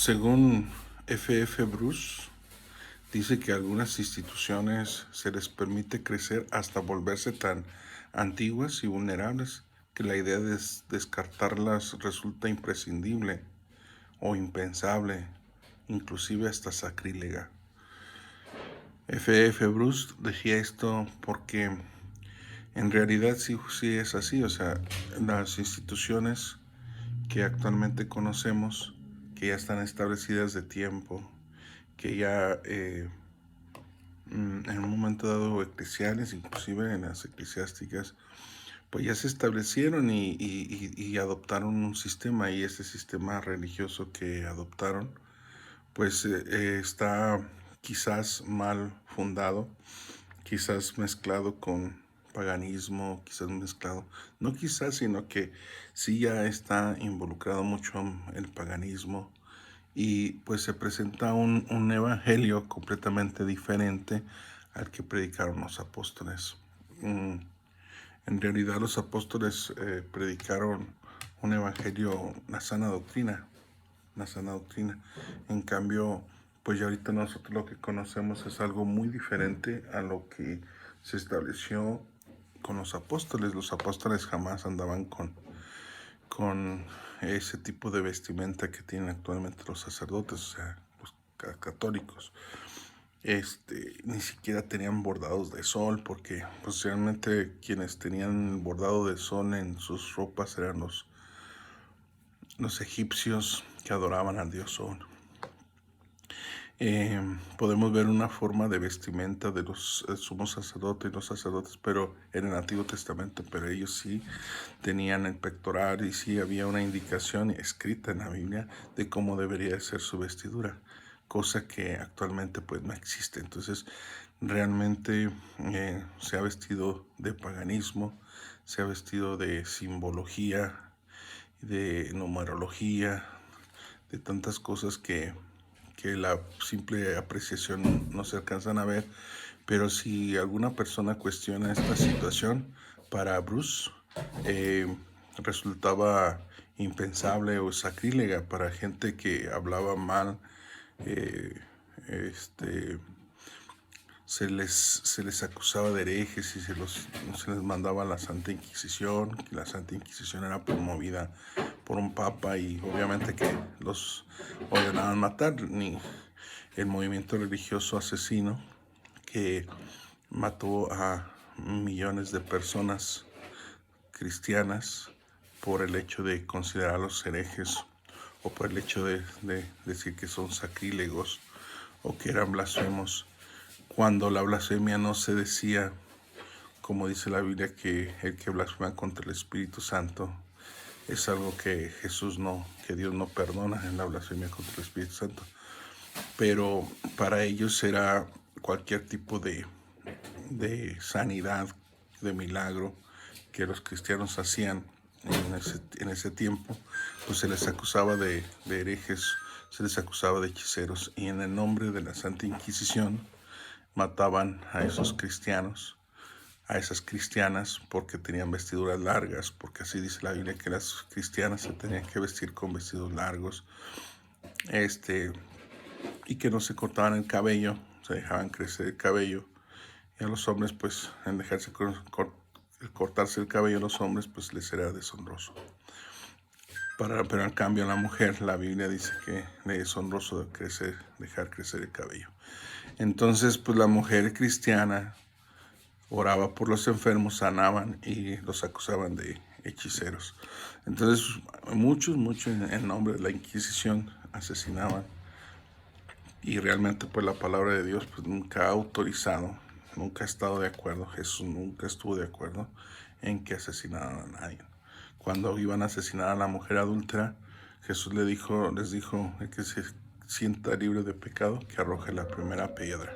Según F. Bruce, dice que a algunas instituciones se les permite crecer hasta volverse tan antiguas y vulnerables que la idea de descartarlas resulta imprescindible o impensable, inclusive hasta sacrílega. F. Bruce decía esto porque en realidad sí es así, o sea, las instituciones que actualmente conocemos, que ya están establecidas de tiempo, que ya en un momento dado eclesiales, inclusive en las eclesiásticas, pues ya se establecieron y adoptaron un sistema, y ese sistema religioso que adoptaron pues está quizás mal fundado, quizás mezclado con paganismo, quizás mezclado, no quizás, sino que sí ya está involucrado mucho en el paganismo, y pues se presenta un evangelio completamente diferente al que predicaron los apóstoles. En realidad los apóstoles predicaron un evangelio, la sana doctrina. En cambio, pues ya ahorita nosotros lo que conocemos es algo muy diferente a lo que se estableció con los apóstoles. Los apóstoles jamás andaban con ese tipo de vestimenta que tienen actualmente los sacerdotes, o sea, los católicos. Ni siquiera tenían bordados de sol, porque pues realmente quienes tenían bordado de sol en sus ropas eran los egipcios, que adoraban al dios Sol. Podemos ver una forma de vestimenta de los sumos sacerdotes y los sacerdotes, pero en el Antiguo Testamento, pero ellos sí tenían el pectoral y sí había una indicación escrita en la Biblia de cómo debería ser su vestidura, cosa que actualmente pues no existe. Entonces realmente se ha vestido de paganismo, se ha vestido de simbología, de numerología, de tantas cosas que la simple apreciación no se alcanzan a ver. Pero si alguna persona cuestiona esta situación, para Bruce resultaba impensable o sacrílega para gente que hablaba mal. eh, este, se les acusaba de herejes y se les mandaba a la Santa Inquisición, que la Santa Inquisición era promovida por un papa y obviamente que los ordenaban matar, ni el movimiento religioso asesino que mató a millones de personas cristianas por el hecho de considerarlos herejes, o por el hecho de decir que son sacrílegos o que eran blasfemos, cuando la blasfemia no se decía, como dice la Biblia, que el que blasfema contra el Espíritu Santo es algo que que Dios no perdona, en la blasfemia contra el Espíritu Santo. Pero para ellos era cualquier tipo de sanidad, de milagro que los cristianos hacían en ese tiempo, pues se les acusaba de herejes, se les acusaba de hechiceros, y en el nombre de la Santa Inquisición mataban a esos cristianos, a esas cristianas, porque tenían vestiduras largas, porque así dice la Biblia que las cristianas se tenían que vestir con vestidos largos, y que no se cortaban el cabello, se dejaban crecer el cabello. Y a los hombres, pues, en dejarse cortarse el cabello a los hombres, pues les era deshonroso. Pero en cambio a la mujer, la Biblia dice que le es honroso dejar crecer el cabello. Entonces, pues la mujer cristiana oraba por los enfermos, sanaban y los acusaban de hechiceros. Entonces, muchos en nombre de la Inquisición asesinaban. Y realmente pues la palabra de Dios pues nunca ha autorizado, nunca ha estado de acuerdo, Jesús nunca estuvo de acuerdo en que asesinaran a nadie. Cuando iban a asesinar a la mujer adúltera, Jesús les dijo, el que se sienta libre de pecado, que arroje la primera piedra.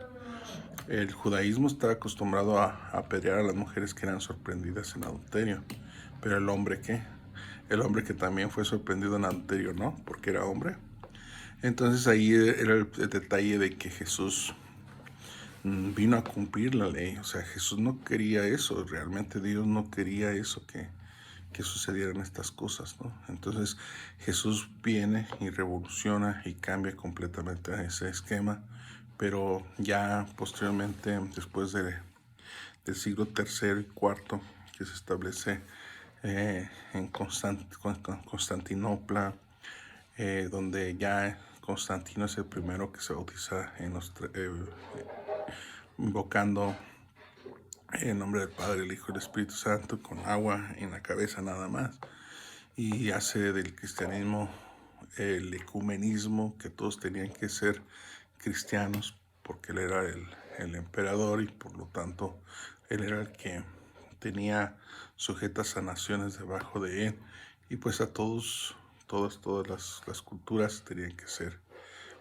El judaísmo está acostumbrado a apedrear a las mujeres que eran sorprendidas en adulterio. Pero el hombre, ¿qué? El hombre que también fue sorprendido en adulterio, ¿no? Porque era hombre. Entonces ahí era el detalle de que Jesús vino a cumplir la ley. O sea, Jesús no quería eso, realmente Dios no quería eso, que sucedieran estas cosas, ¿no? Entonces Jesús viene y revoluciona y cambia completamente ese esquema, pero ya posteriormente, después del siglo tercero y cuarto, que se establece en Constantinopla, donde ya Constantino es el primero que se bautiza invocando en nombre del Padre, el Hijo y el Espíritu Santo, con agua en la cabeza nada más, y hace del cristianismo el ecumenismo, que todos tenían que ser cristianos, porque él era el emperador y por lo tanto él era el que tenía sujetas a naciones debajo de él, y pues a todas las culturas tenían que ser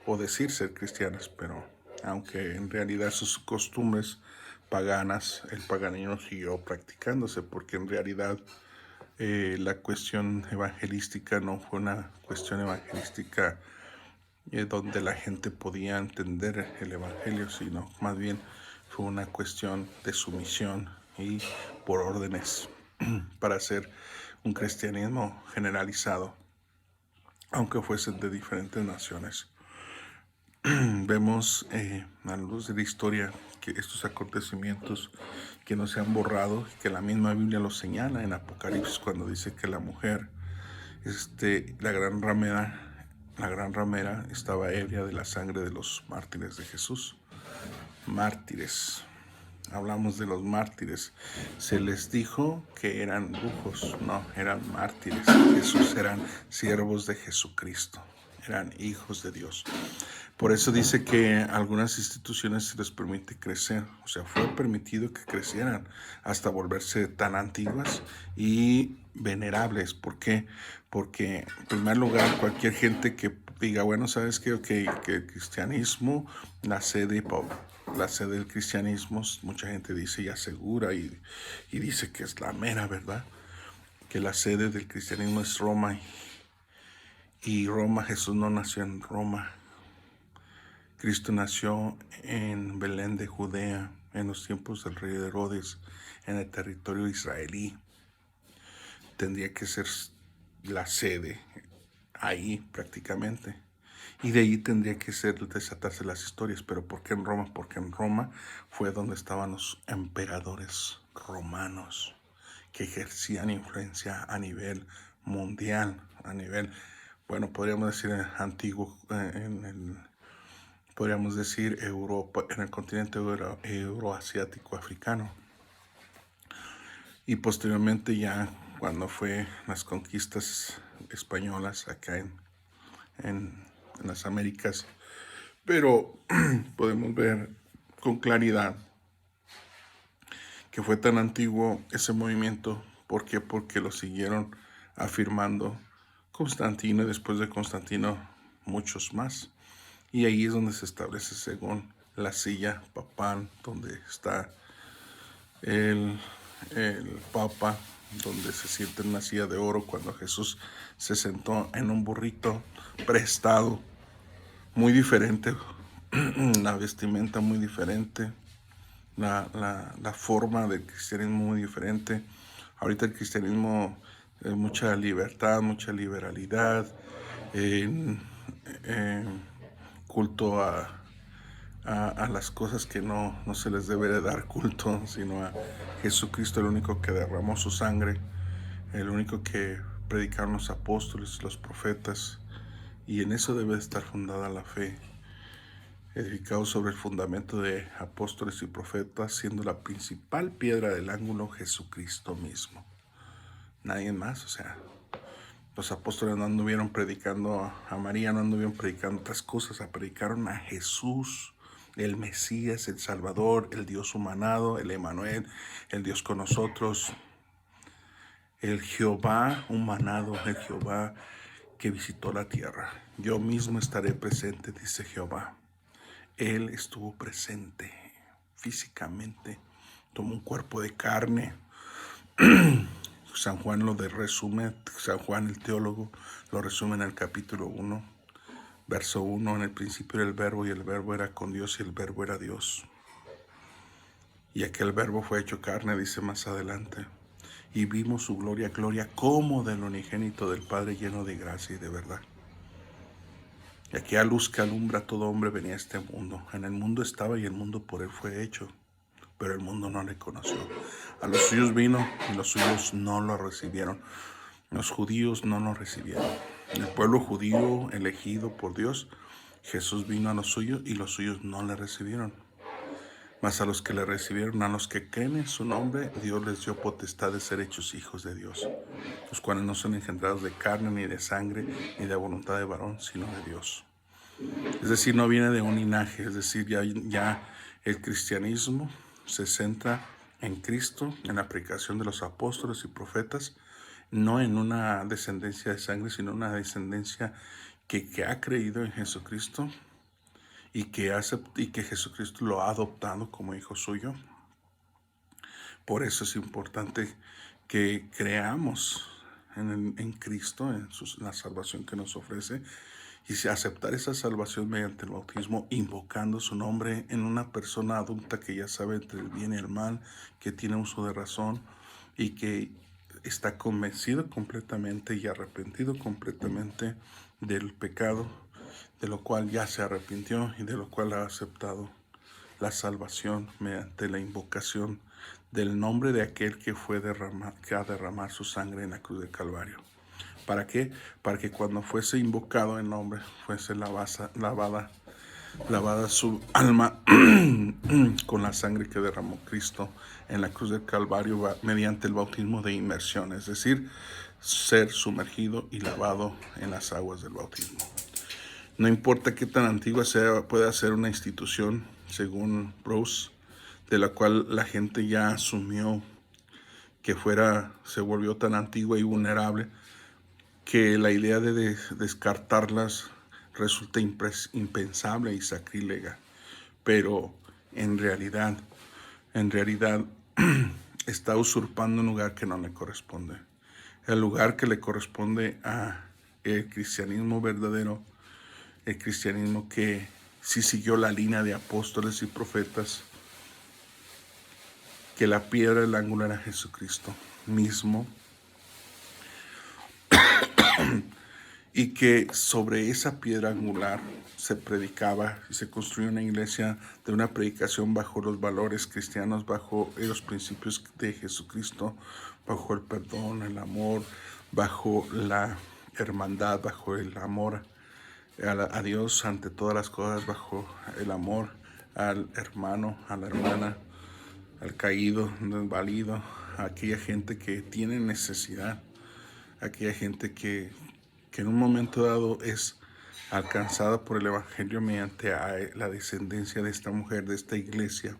o decir ser cristianas, pero aunque en realidad sus costumbres paganas, el paganismo siguió practicándose, porque en realidad la cuestión evangelística no fue una cuestión evangelística donde la gente podía entender el evangelio, sino más bien fue una cuestión de sumisión y por órdenes para hacer un cristianismo generalizado, aunque fuesen de diferentes naciones. Vemos a la luz de la historia que estos acontecimientos que no se han borrado, que la misma Biblia los señala en Apocalipsis cuando dice que la mujer, la gran ramera estaba ebria de la sangre de los mártires de Jesús. Mártires. Hablamos de los mártires. Se les dijo que eran brujos, no, eran mártires. Jesús eran siervos de Jesucristo, eran hijos de Dios. Por eso dice que a algunas instituciones se les permite crecer, o sea, fue permitido que crecieran hasta volverse tan antiguas y venerables. ¿Por qué? Porque, en primer lugar, cualquier gente que diga, bueno, ¿sabes qué? Que el cristianismo, la sede del cristianismo, mucha gente dice y asegura y dice que es la mera verdad, que la sede del cristianismo es Roma, y Roma, Jesús no nació en Roma. Cristo nació en Belén de Judea, en los tiempos del rey Herodes, en el territorio israelí. Tendría que ser la sede ahí prácticamente. Y de ahí tendría que ser desatarse las historias. ¿Pero por qué en Roma? Porque en Roma fue donde estaban los emperadores romanos que ejercían influencia a nivel mundial, a nivel, bueno, podríamos decir antiguo, podríamos decir Europa, en el continente euroasiático africano. Y posteriormente ya cuando fue las conquistas españolas acá en las Américas. Pero podemos ver con claridad que fue tan antiguo ese movimiento. ¿Por qué? Porque lo siguieron afirmando Constantino y después de Constantino muchos más. Y ahí es donde se establece según la silla papal, donde está el papa, donde se siente en una silla de oro cuando Jesús se sentó en un burrito prestado, muy diferente, la vestimenta muy diferente, la forma del cristianismo muy diferente. Ahorita el cristianismo es mucha libertad, mucha liberalidad, culto a las cosas que no se les debe de dar culto, sino a Jesucristo, el único que derramó su sangre, el único que predicaron los apóstoles, los profetas, y en eso debe estar fundada la fe, edificado sobre el fundamento de apóstoles y profetas, siendo la principal piedra del ángulo Jesucristo mismo. Nadie más, o sea, los apóstoles no anduvieron predicando a María, no anduvieron predicando otras cosas, predicaron a Jesús, el Mesías, el Salvador, el Dios humanado, el Emmanuel, el Dios con nosotros, el Jehová humanado, el Jehová que visitó la tierra. Yo mismo estaré presente, dice Jehová. Él estuvo presente físicamente, tomó un cuerpo de carne. San Juan lo resume, San Juan el teólogo lo resume en el capítulo 1, verso 1, en el principio era el verbo y el verbo era con Dios y el verbo era Dios. Y aquel verbo fue hecho carne, dice más adelante. y vimos su gloria, gloria como del unigénito del Padre, lleno de gracia y de verdad. Y aquella luz que alumbra a todo hombre venía a este mundo. En el mundo estaba y el mundo por él fue hecho, pero el mundo no le conoció. A los suyos vino y los suyos no lo recibieron. Los judíos no lo recibieron. El pueblo judío elegido por Dios, Jesús vino a los suyos y los suyos no le recibieron. Mas a los que le recibieron, a los que creen en su nombre, Dios les dio potestad de ser hechos hijos de Dios, los cuales no son engendrados de carne, ni de sangre, ni de voluntad de varón, sino de Dios. Es decir, no viene de un linaje, es decir, ya el cristianismo se centra en Cristo, en la predicación de los apóstoles y profetas, no en una descendencia de sangre, sino una descendencia que ha creído en Jesucristo y que Jesucristo lo ha adoptado como hijo suyo. Por eso es importante que creamos en Cristo, en la salvación que nos ofrece, y aceptar esa salvación mediante el bautismo, invocando su nombre en una persona adulta que ya sabe entre el bien y el mal, que tiene uso de razón y que está convencido completamente y arrepentido completamente del pecado, de lo cual ya se arrepintió y de lo cual ha aceptado la salvación mediante la invocación del nombre de aquel que que ha derramado su sangre en la cruz del Calvario. ¿Para qué? Para que cuando fuese invocado el nombre, fuese lavada su alma con la sangre que derramó Cristo en la cruz del Calvario mediante el bautismo de inmersión, es decir, ser sumergido y lavado en las aguas del bautismo. No importa qué tan antigua pueda ser una institución, según Bruce, de la cual la gente ya asumió que se volvió tan antigua y vulnerable, que la idea de descartarlas resulta impensable y sacrílega. Pero en realidad está usurpando un lugar que no le corresponde. El lugar que le corresponde a el cristianismo verdadero, el cristianismo que sí siguió la línea de apóstoles y profetas, que la piedra del ángulo era Jesucristo mismo, y que sobre esa piedra angular se predicaba y se construyó una iglesia de una predicación bajo los valores cristianos, bajo los principios de Jesucristo, bajo el perdón, el amor, bajo la hermandad, bajo el amor a Dios ante todas las cosas, bajo el amor al hermano, a la hermana, al caído, al desvalido, a aquella gente que tiene necesidad, a aquella gente que en un momento dado es alcanzada por el Evangelio mediante la descendencia de esta mujer, de esta iglesia,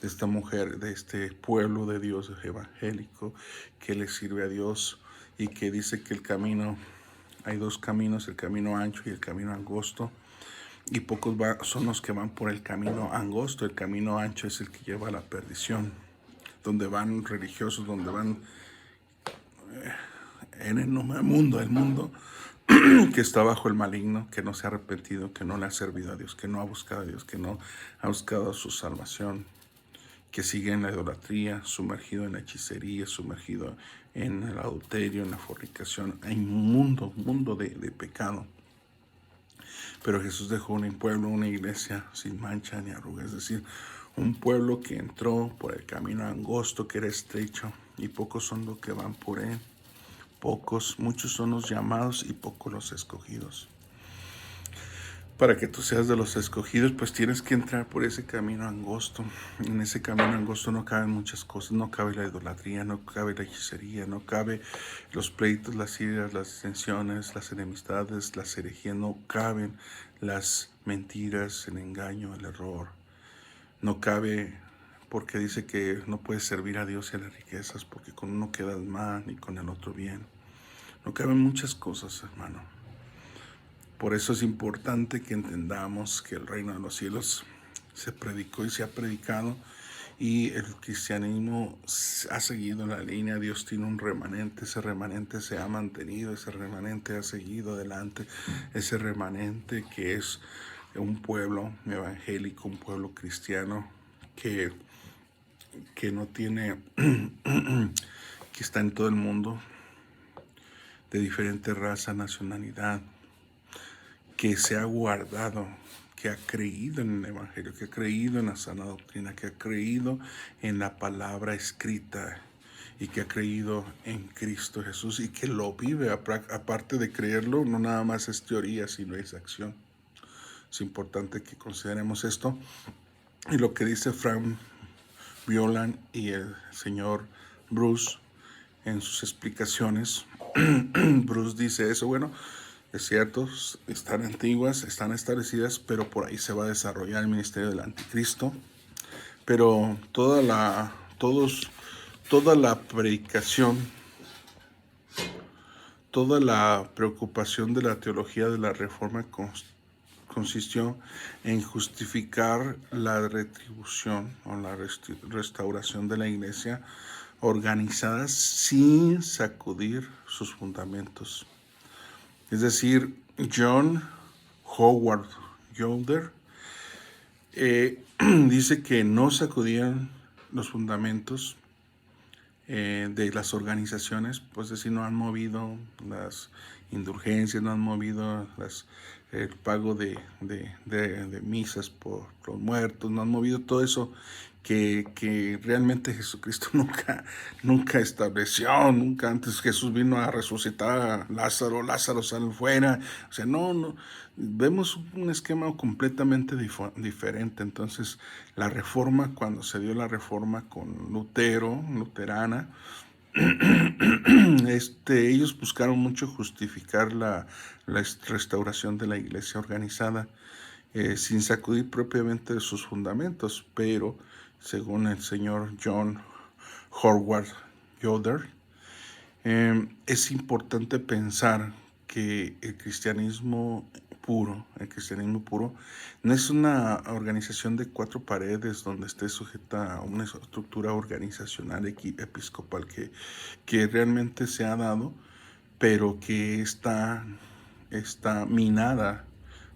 de esta mujer, de este pueblo de Dios evangélico que le sirve a Dios y que dice que hay dos caminos, el camino ancho y el camino angosto, y pocos son los que van por el camino angosto. El camino ancho es el que lleva a la perdición, donde van religiosos, donde van en el mundo que está bajo el maligno, que no se ha arrepentido, que no le ha servido a Dios, que no ha buscado a Dios, que no ha buscado su salvación, que sigue en la idolatría, sumergido en la hechicería, sumergido en el adulterio, en la fornicación. Hay un mundo de pecado. Pero Jesús dejó un pueblo, una iglesia sin mancha ni arruga, es decir, un pueblo que entró por el camino angosto, que era estrecho, y pocos son los que van por él. Muchos son los llamados y pocos los escogidos. Para que tú seas de los escogidos, pues tienes que entrar por ese camino angosto. En ese camino angosto no caben muchas cosas, no cabe la idolatría, no cabe la hechicería, no cabe los pleitos, las iras, las disensiones, las enemistades, las herejías, no caben las mentiras, el engaño, el error. No cabe, porque dice que no puedes servir a Dios y a las riquezas, porque con uno quedas mal y con el otro bien. No caben muchas cosas, hermano. Por eso es importante que entendamos que el reino de los cielos se predicó y se ha predicado, y el cristianismo ha seguido la línea. Dios tiene un remanente, ese remanente se ha mantenido, ese remanente ha seguido adelante, ese remanente que es un pueblo evangélico, un pueblo cristiano que no tiene que está en todo el mundo, de diferente raza, nacionalidad, que se ha guardado, que ha creído en el Evangelio, que ha creído en la sana doctrina, que ha creído en la palabra escrita y que ha creído en Cristo Jesús y que lo vive. Aparte de creerlo, no nada más es teoría, sino es acción. Es importante que consideremos esto. Y lo que dice Frank Violan y el señor Bruce en sus explicaciones, Bruce dice eso, bueno, es cierto, están antiguas, están establecidas, pero por ahí se va a desarrollar el ministerio del anticristo. Pero toda la predicación, toda la preocupación de la teología de la Reforma consistió en justificar la retribución o la restauración de la iglesia organizada sin sacudir sus fundamentos. Es decir, John Howard Yoder dice que no sacudían los fundamentos de las organizaciones, pues decir, no han movido las indulgencias, no han movido el pago de misas por los muertos, no han movido todo eso que realmente Jesucristo nunca estableció. Nunca antes Jesús vino a resucitar a Lázaro sale fuera. O sea, no, vemos un esquema completamente diferente. Entonces, la reforma, cuando se dio la reforma con luterana, ellos buscaron mucho justificar la restauración de la iglesia organizada, sin sacudir propiamente de sus fundamentos, pero según el señor John Howard Yoder, es importante pensar que el cristianismo puro no es una organización de cuatro paredes donde esté sujeta a una estructura organizacional episcopal que realmente se ha dado, pero que está minada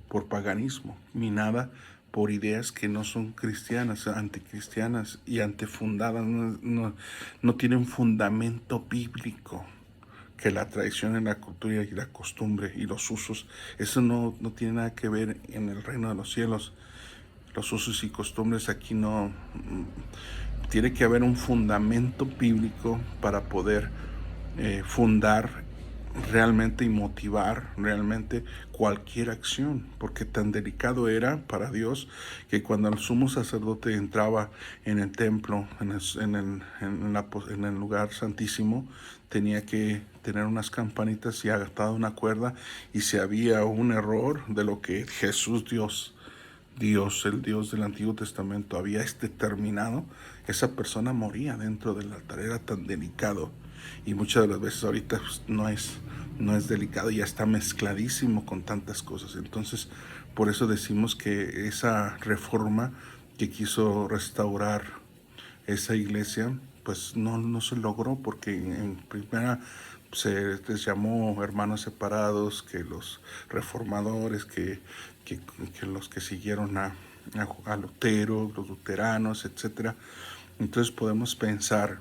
por paganismo, minada por ideas que no son cristianas, anticristianas y antefundadas, no tienen fundamento bíblico, que la tradición en la cultura y la costumbre y los usos, eso no tiene nada que ver en el reino de los cielos. Los usos y costumbres aquí no, tiene que haber un fundamento bíblico para poder fundar realmente y motivar realmente cualquier acción, porque tan delicado era para Dios que cuando el sumo sacerdote entraba en el templo, en el lugar santísimo, tenía que tener unas campanitas y atada una cuerda, y si había un error de lo que Jesús el Dios del Antiguo Testamento había determinado, esa persona moría dentro del altar. Era tan delicado, y muchas de las veces ahorita pues, no es delicado, ya está mezcladísimo con tantas cosas. Entonces, por eso decimos que esa reforma que quiso restaurar esa iglesia, pues no se logró, porque en primera se les llamó hermanos separados, que los reformadores, que los que siguieron a Lutero, los luteranos, etcétera. Entonces podemos pensar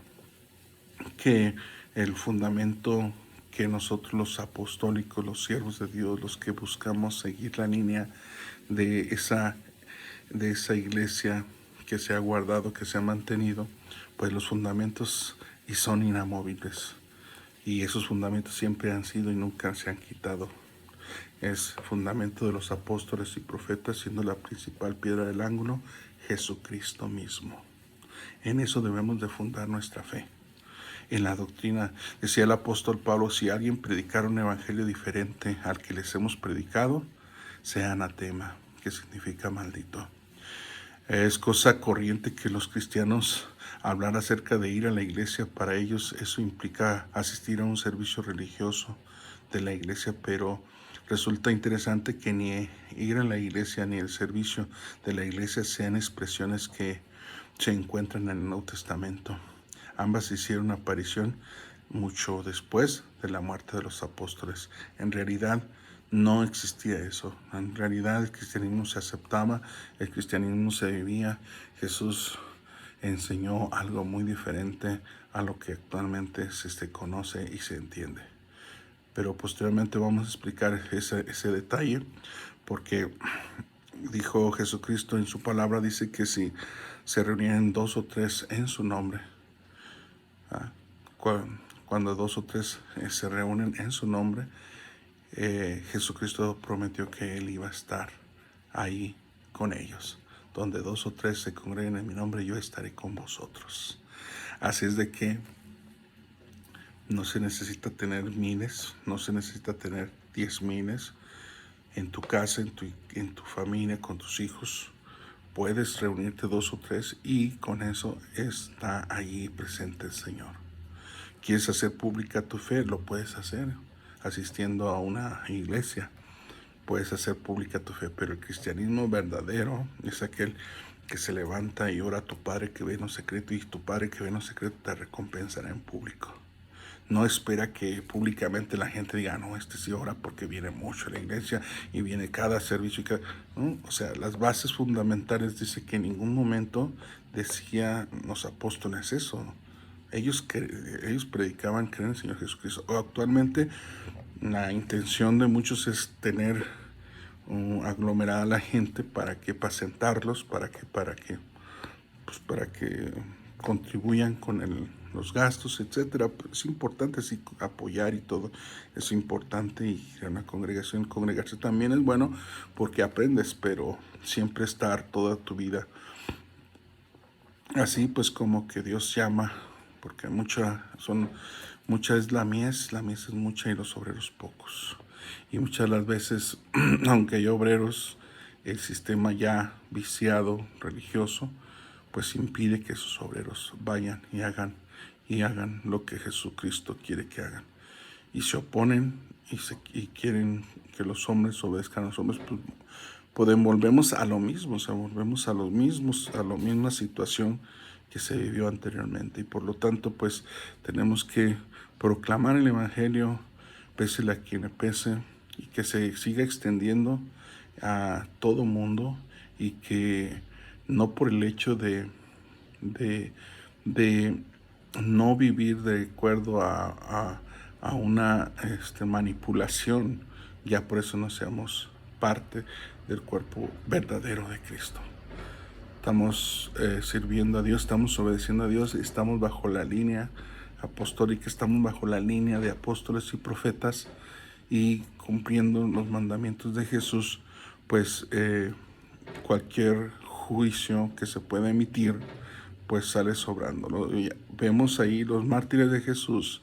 que el fundamento que nosotros los apostólicos, los siervos de Dios, los que buscamos seguir la línea de esa iglesia que se ha guardado, que se ha mantenido, pues los fundamentos y son inamovibles. Y esos fundamentos siempre han sido y nunca se han quitado. Es fundamento de los apóstoles y profetas, siendo la principal piedra del ángulo Jesucristo mismo. En eso debemos de fundar nuestra fe. En la doctrina, decía el apóstol Pablo, si alguien predicara un evangelio diferente al que les hemos predicado, sea anatema, que significa maldito. Es cosa corriente que los cristianos hablar acerca de ir a la iglesia. Para ellos eso implica asistir a un servicio religioso de la iglesia, pero resulta interesante que ni ir a la iglesia ni el servicio de la iglesia sean expresiones que se encuentran en el Nuevo Testamento. Ambas hicieron aparición mucho después de la muerte de los apóstoles. En realidad no existía eso. En realidad el cristianismo se aceptaba, el cristianismo se vivía. Jesús enseñó algo muy diferente a lo que actualmente se conoce y se entiende. Pero posteriormente vamos a explicar ese detalle, porque dijo Jesucristo en su palabra, dice que si se reunían 2 o 3 en su nombre, ¿ah? Cuando 2 o 3 se reúnen en su nombre, Jesucristo prometió que Él iba a estar ahí con ellos. Donde 2 o 3 se congreguen en mi nombre, yo estaré con vosotros. Así es de que no se necesita tener miles, no se necesita tener 10,000 en tu casa, en tu familia, con tus hijos. Puedes reunirte 2 o 3 y con eso está allí presente el Señor. ¿Quieres hacer pública tu fe? Lo puedes hacer asistiendo a una iglesia. Puedes hacer pública tu fe, pero el cristianismo verdadero es aquel que se levanta y ora a tu Padre que ve en lo secreto, y tu Padre que ve en lo secreto te recompensará en público. No espera que públicamente la gente diga, no, este sí ora porque viene mucho a la iglesia y viene cada servicio. ¿No? O sea, las bases fundamentales dice que en ningún momento decía los apóstoles eso. Ellos predicaban creer en el Señor Jesucristo. Actualmente la intención de muchos es tener aglomerada a la gente para que para sentarlos, para que contribuyan con los gastos, etcétera. Es importante sí, apoyar y todo, es importante, y en una congregación congregarse también es bueno porque aprendes, pero siempre estar toda tu vida así, pues como que Dios llama, porque mucha es la mies es mucha y los obreros pocos. Y muchas de las veces, aunque hay obreros, el sistema ya viciado, religioso, pues impide que sus obreros vayan y hagan lo que Jesucristo quiere que hagan. Y se oponen y quieren que los hombres obedezcan a los hombres, pues volvemos a lo mismo, o sea, volvemos a los mismos, a la misma situación que se vivió anteriormente. Y por lo tanto, pues tenemos que proclamar el Evangelio, pésele a quien le pese, y que se siga extendiendo a todo mundo, y que no por el hecho de, de no vivir de acuerdo a una manipulación, ya por eso no seamos parte del cuerpo verdadero de Cristo. Estamos sirviendo a Dios, estamos obedeciendo a Dios, estamos bajo la línea apostólica, estamos bajo la línea de apóstoles y profetas, y cumpliendo los mandamientos de Jesús, pues cualquier juicio que se pueda emitir, pues sale sobrando. Vemos ahí los mártires de Jesús,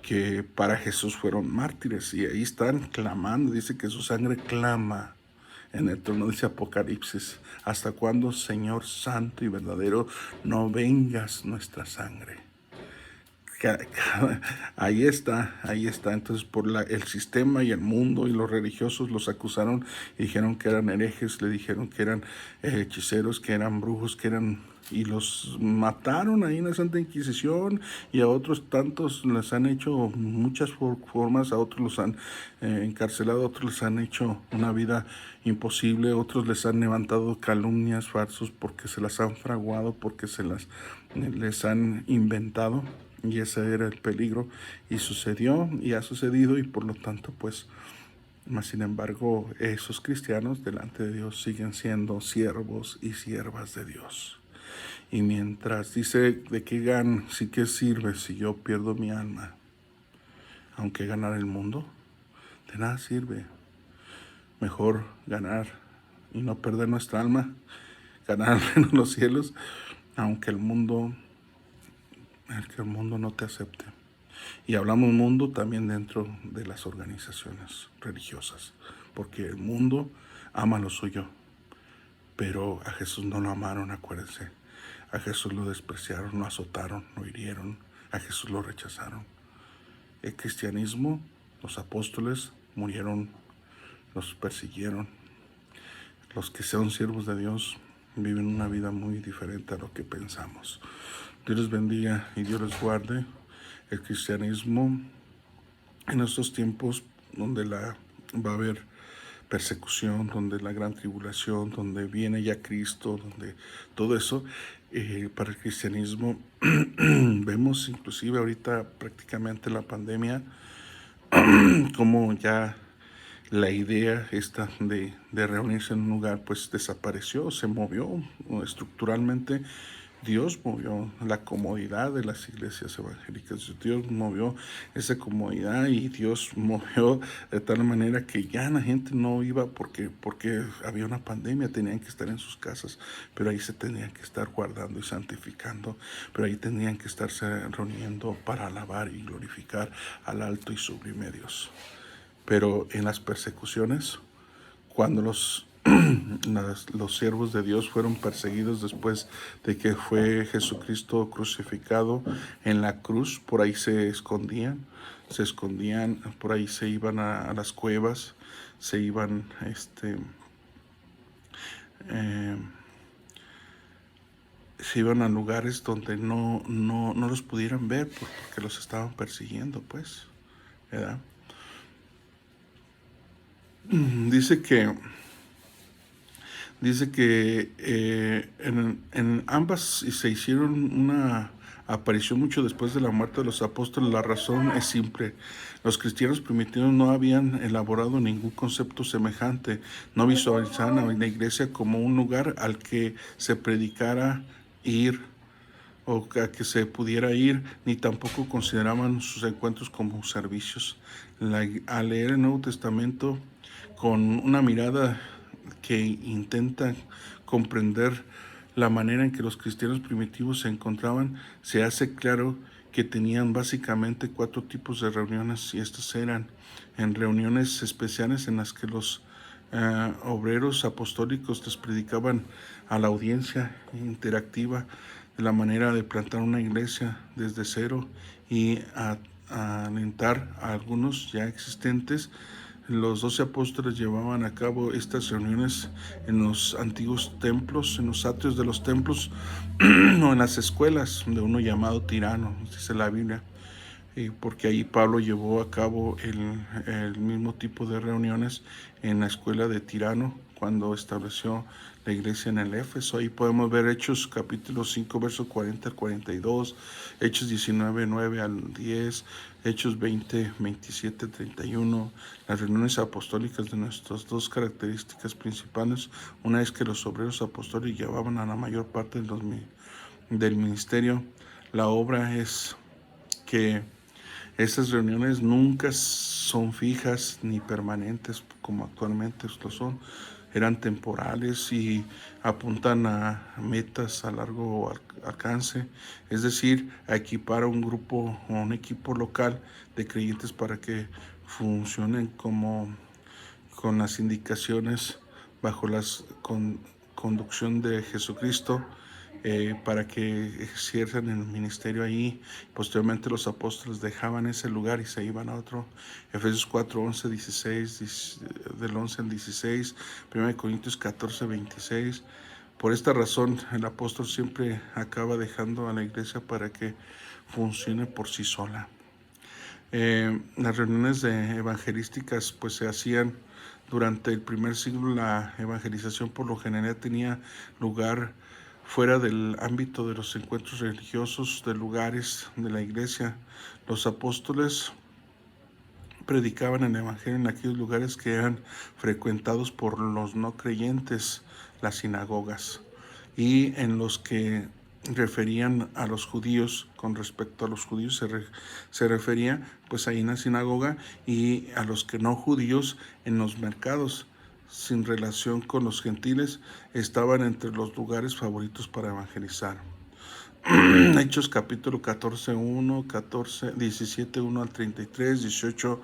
que para Jesús fueron mártires, y ahí están clamando, dice que su sangre clama en el trono, dice Apocalipsis, ¿hasta cuándo, Señor santo y verdadero, no vengas nuestra sangre? Ahí está. Entonces, por el sistema y el mundo y los religiosos los acusaron y dijeron que eran herejes, le dijeron que eran hechiceros, que eran brujos, y los mataron ahí en la Santa Inquisición, y a otros tantos les han hecho muchas formas, a otros los han encarcelado, a otros les han hecho una vida imposible, a otros les han levantado calumnias falsos porque se las han fraguado, porque les han inventado. Y ese era el peligro, y sucedió y ha sucedido, y por lo tanto, pues, más sin embargo, esos cristianos delante de Dios siguen siendo siervos y siervas de Dios. Y mientras dice, ¿de qué gano? ¿Sí qué sirve si yo pierdo mi alma? Aunque ganar el mundo, de nada sirve. Mejor ganar y no perder nuestra alma, ganar en los cielos, aunque el mundo no te acepte. Y hablamos mundo también dentro de las organizaciones religiosas, porque el mundo ama lo suyo, pero a Jesús no lo amaron, acuérdense. A Jesús lo despreciaron, lo azotaron, lo hirieron, a Jesús lo rechazaron. El cristianismo, los apóstoles murieron, los persiguieron. Los que son siervos de Dios viven una vida muy diferente a lo que pensamos. Dios les bendiga y Dios les guarde. El cristianismo en estos tiempos donde va a haber persecución, donde la gran tribulación, donde viene ya Cristo, donde todo eso, para el cristianismo. Vemos inclusive ahorita prácticamente la pandemia, como ya la idea esta de reunirse en un lugar pues desapareció, se movió estructuralmente. Dios movió la comodidad de las iglesias evangélicas. Dios movió esa comodidad y Dios movió de tal manera que ya la gente no iba porque había una pandemia, tenían que estar en sus casas, pero ahí se tenían que estar guardando y santificando, pero ahí tenían que estarse reuniendo para alabar y glorificar al alto y sublime Dios. Pero en las persecuciones, cuando los siervos de Dios fueron perseguidos después de que fue Jesucristo crucificado en la cruz, por ahí se escondían, por ahí se iban a las cuevas, se iban, eh, se iban a lugares donde no los pudieran ver porque los estaban persiguiendo, pues, ¿verdad? Dice que Dice que en ambas se hicieron una aparición mucho después de la muerte de los apóstoles. La razón es simple. Los cristianos primitivos no habían elaborado ningún concepto semejante. No visualizaban a la iglesia como un lugar al que se predicara ir o a que se pudiera ir, ni tampoco consideraban sus encuentros como servicios. Al leer el Nuevo Testamento con una mirada que intenta comprender la manera en que los cristianos primitivos se encontraban, se hace claro que tenían básicamente 4 tipos de reuniones, y estas eran en reuniones especiales en las que los obreros apostólicos les predicaban a la audiencia interactiva de la manera de plantar una iglesia desde cero y a alentar a algunos ya existentes. Los 12 apóstoles llevaban a cabo estas reuniones en los antiguos templos, en los atrios de los templos o en las escuelas de uno llamado Tirano, dice la Biblia, porque ahí Pablo llevó a cabo el mismo tipo de reuniones en la escuela de Tirano cuando estableció la iglesia en el Éfeso. Ahí podemos ver Hechos capítulo 5, verso 40 al 42, Hechos 19, 9 al 10, Hechos 20, 27, 31. Las reuniones apostólicas de nuestras 2 características principales. Una es que los obreros apostólicos llevaban a la mayor parte del ministerio. La obra es que esas reuniones nunca son fijas ni permanentes como actualmente lo son. Eran temporales y apuntan a metas a largo alcance, es decir, a equipar a un grupo o un equipo local de creyentes para que funcionen con las indicaciones bajo la conducción de Jesucristo, para que ejerzan el ministerio ahí. Posteriormente los apóstoles dejaban ese lugar y se iban a otro. Efesios 4, 11, 16, del 11 al 16, 1 Corintios 14, 26. Por esta razón el apóstol siempre acaba dejando a la iglesia para que funcione por sí sola. Las reuniones evangelísticas pues se hacían durante el primer siglo. La evangelización por lo general tenía lugar fuera del ámbito de los encuentros religiosos, de lugares de la iglesia. Los apóstoles predicaban el evangelio en aquellos lugares que eran frecuentados por los no creyentes, las sinagogas, y en los que referían a los judíos. Con respecto a los judíos se refería pues ahí en la sinagoga, y a los que no judíos en los mercados. Sin relación con los gentiles, estaban entre los lugares favoritos para evangelizar. Hechos capítulo 14, 1, 14, 17, 1 al 33, 18,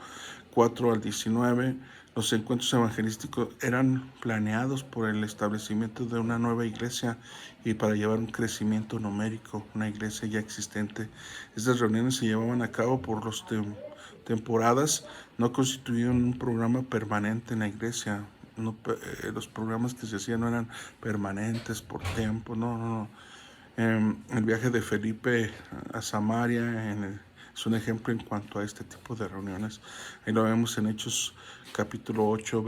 4 al 19. Los encuentros evangelísticos eran planeados por el establecimiento de una nueva iglesia y para llevar un crecimiento numérico, una iglesia ya existente. Estas reuniones se llevaban a cabo por los temporadas, no constituían un programa permanente en la iglesia. No, los programas que se hacían no eran permanentes por tiempo, no. El viaje de Felipe a Samaria es un ejemplo en cuanto a este tipo de reuniones. Ahí lo vemos en Hechos capítulo 8,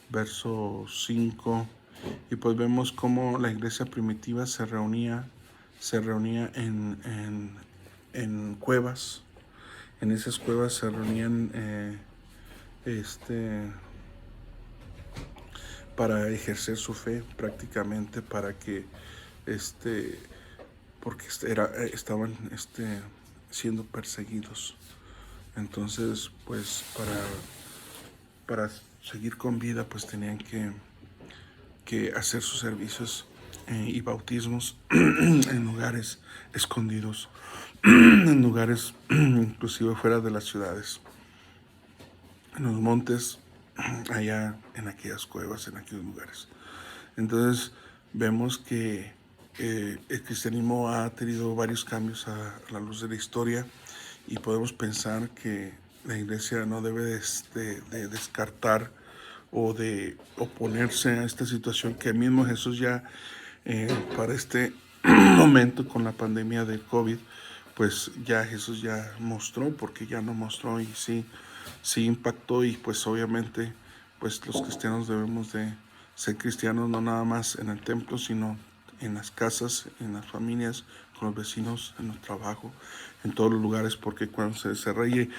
verso 5, Y pues vemos cómo la iglesia primitiva se reunía en cuevas. En esas cuevas se reunían para ejercer su fe prácticamente, para que porque estaban siendo perseguidos. Entonces, pues para seguir con vida, pues tenían que hacer sus servicios y bautismos en lugares escondidos, en lugares inclusive fuera de las ciudades, en los montes, allá en aquellas cuevas, en aquellos lugares. Entonces vemos que el cristianismo ha tenido varios cambios a la luz de la historia, y podemos pensar que la iglesia no debe de descartar o de oponerse a esta situación que mismo Jesús ya para este momento con la pandemia del COVID, pues ya Jesús ya mostró, porque ya no mostró y sí impactó. Y pues obviamente pues los cristianos debemos de ser cristianos no nada más en el templo, sino en las casas, en las familias, con los vecinos, en el trabajo, en todos los lugares, porque cuando se desarrolle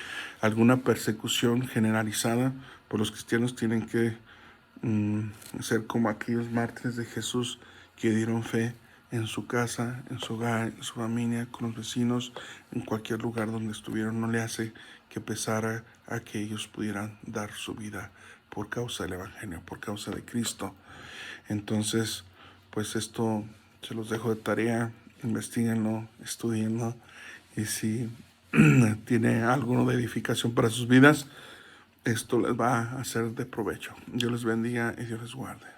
alguna persecución generalizada, pues los cristianos tienen que ser como aquellos mártires de Jesús que dieron fe en su casa, en su hogar, en su familia, con los vecinos, en cualquier lugar donde estuvieron. No le hace que pesara a que ellos pudieran dar su vida por causa del Evangelio, por causa de Cristo. Entonces, pues esto se los dejo de tarea, investiguenlo, estudienlo, y si tiene alguno de edificación para sus vidas, esto les va a ser de provecho. Dios les bendiga y Dios les guarde.